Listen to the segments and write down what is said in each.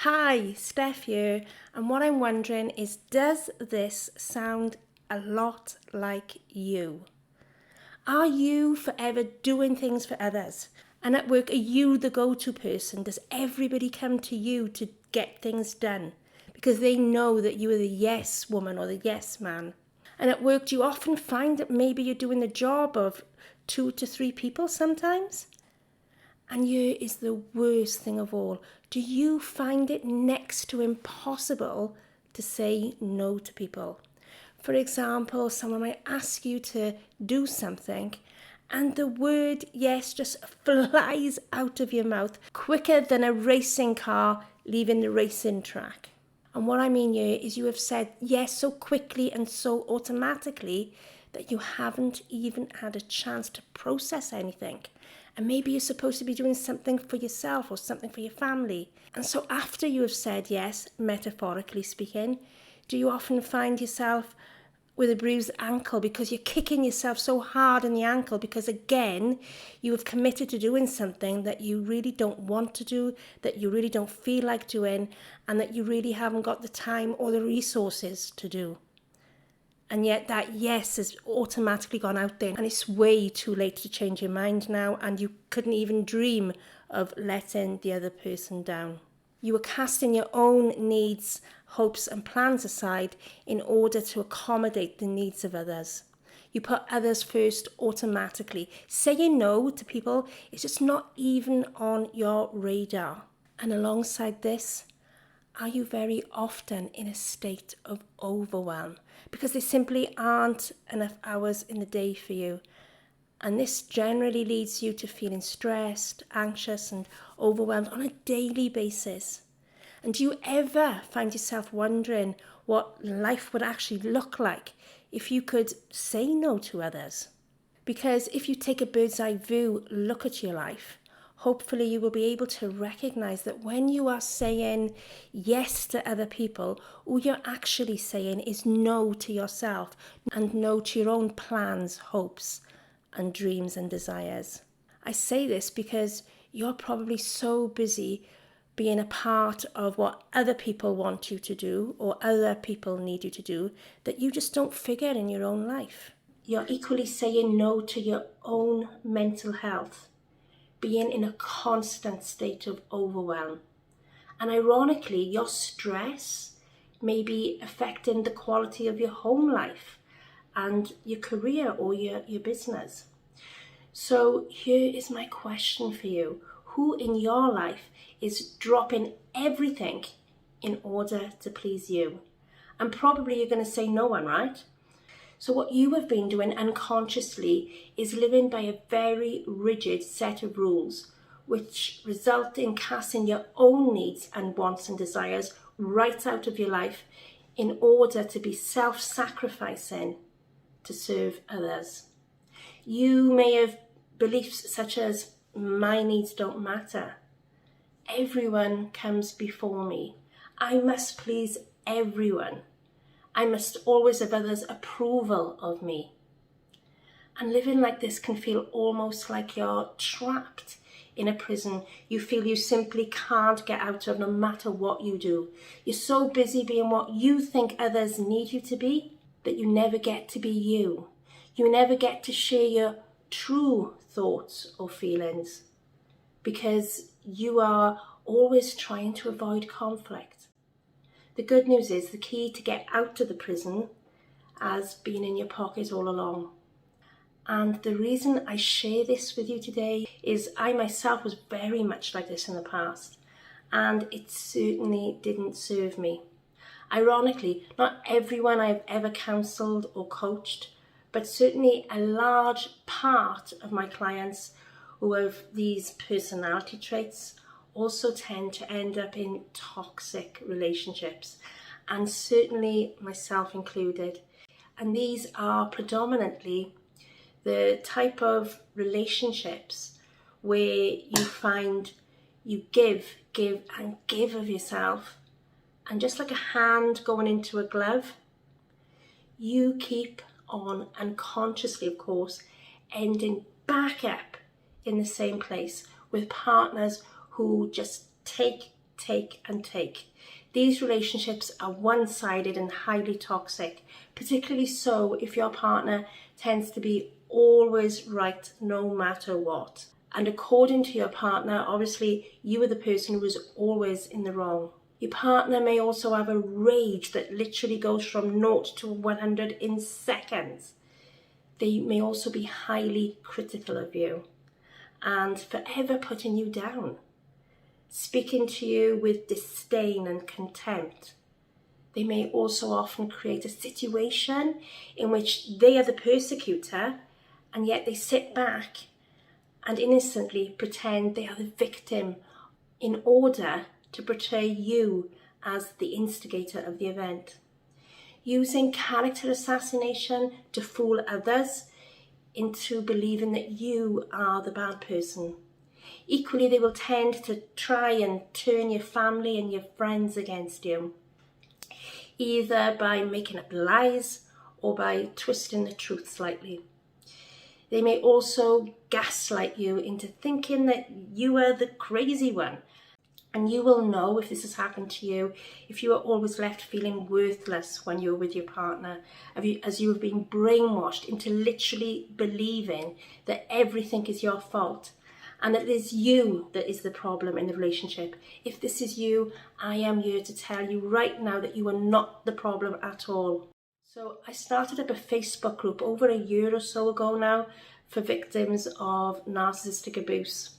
Hi, Steph here, and what I'm wondering is, does this sound a lot like you? Are you forever doing things for others? And at work, are you the go-to person? Does everybody come to you to get things done? Because they know that you are the yes woman or the yes man. And at work, do you often find that maybe you're doing the job of 2 to 3 people sometimes? And here is the worst thing of all. Do you find it next to impossible to say no to people? For example, someone might ask you to do something and the word yes just flies out of your mouth quicker than a racing car leaving the racing track. And what I mean here is you have said yes so quickly and so automatically that you haven't even had a chance to process anything. And maybe you're supposed to be doing something for yourself or something for your family. And so after you have said yes, metaphorically speaking, do you often find yourself with a bruised ankle because you're kicking yourself so hard in the ankle because, again, you have committed to doing something that you really don't want to do, that you really don't feel like doing, and that you really haven't got the time or the resources to do. And yet that yes has automatically gone out there, and it's way too late to change your mind now, and you couldn't even dream of letting the other person down. You were casting your own needs, hopes and plans aside in order to accommodate the needs of others. You put others first automatically. Saying no to people is just not even on your radar. And alongside this, are you very often in a state of overwhelm because there simply aren't enough hours in the day for you? And this generally leads you to feeling stressed, anxious, and overwhelmed on a daily basis. And do you ever find yourself wondering what life would actually look like if you could say no to others? Because if you take a bird's eye view look at your life, hopefully you will be able to recognize that when you are saying yes to other people, all you're actually saying is no to yourself and no to your own plans, hopes, and dreams and desires. I say this because you're probably so busy being a part of what other people want you to do or other people need you to do that you just don't figure in your own life. You're equally saying no to your own mental health, being in a constant state of overwhelm. And ironically, your stress may be affecting the quality of your home life and your career or your business. So here is my question for you. Who in your life is dropping everything in order to please you? And probably you're going to say no one, right? So what you have been doing unconsciously is living by a very rigid set of rules, which result in casting your own needs and wants and desires right out of your life in order to be self-sacrificing to serve others. You may have beliefs such as, my needs don't matter. Everyone comes before me. I must please everyone. I must always have others' approval of me. And living like this can feel almost like you're trapped in a prison you feel you simply can't get out of no matter what you do. You're so busy being what you think others need you to be that you never get to be you. You never get to share your true thoughts or feelings because you are always trying to avoid conflict. The good news is the key to get out of the prison has been in your pocket all along. And the reason I share this with you today is I myself was very much like this in the past, and it certainly didn't serve me. Ironically, not everyone I've ever counselled or coached, but certainly a large part of my clients who have these personality traits also tend to end up in toxic relationships, and certainly myself included. And these are predominantly the type of relationships where you find you give and give of yourself, and just like a hand going into a glove, you keep on unconsciously, of course, ending back up in the same place with partners who just take take and take. These relationships are one-sided and highly toxic, particularly so if your partner tends to be always right no matter what. And according to your partner, obviously you are the person who is always in the wrong. Your partner may also have a rage that literally goes from 0 to 100 in seconds. They may also be highly critical of you and forever putting you down, speaking to you with disdain and contempt. They may also often create a situation in which they are the persecutor, and yet they sit back and innocently pretend they are the victim in order to portray you as the instigator of the event. Using character assassination to fool others into believing that you are the bad person. Equally, they will tend to try and turn your family and your friends against you, either by making up lies or by twisting the truth slightly. They may also gaslight you into thinking that you are the crazy one. And you will know if this has happened to you, if you are always left feeling worthless when you're with your partner, as you have been brainwashed into literally believing that everything is your fault and that it is you that is the problem in the relationship. If this is you, I am here to tell you right now that you are not the problem at all. So I started up a Facebook group over a year or so ago now for victims of narcissistic abuse.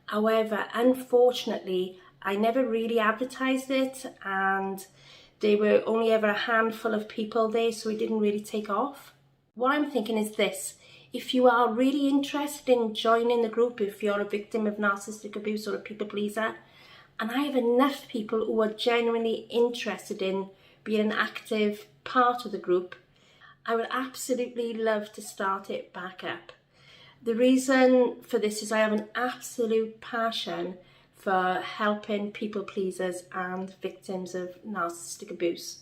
However, unfortunately, I never really advertised it, and there were only ever a handful of people there, so it didn't really take off. What I'm thinking is this: if you are really interested in joining the group, if you're a victim of narcissistic abuse or a people pleaser, and I have enough people who are genuinely interested in being an active part of the group, I would absolutely love to start it back up. The reason for this is I have an absolute passion for helping people pleasers and victims of narcissistic abuse,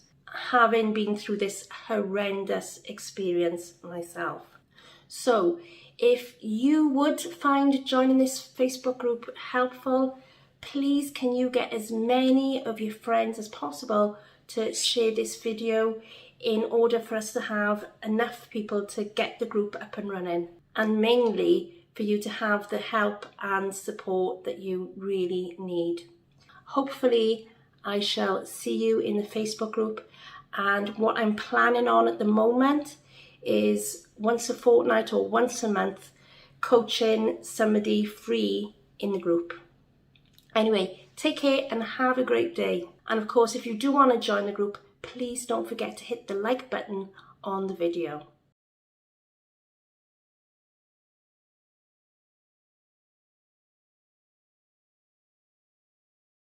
having been through this horrendous experience myself. So if you would find joining this Facebook group helpful, please can you get as many of your friends as possible to share this video in order for us to have enough people to get the group up and running, and mainly for you to have the help and support that you really need. Hopefully I shall see you in the Facebook group, and what I'm planning on at the moment is once a fortnight or once a month coaching somebody free in the group. Anyway, take care and have a great day. And of course, if you do want to join the group, please don't forget to hit the like button on the video.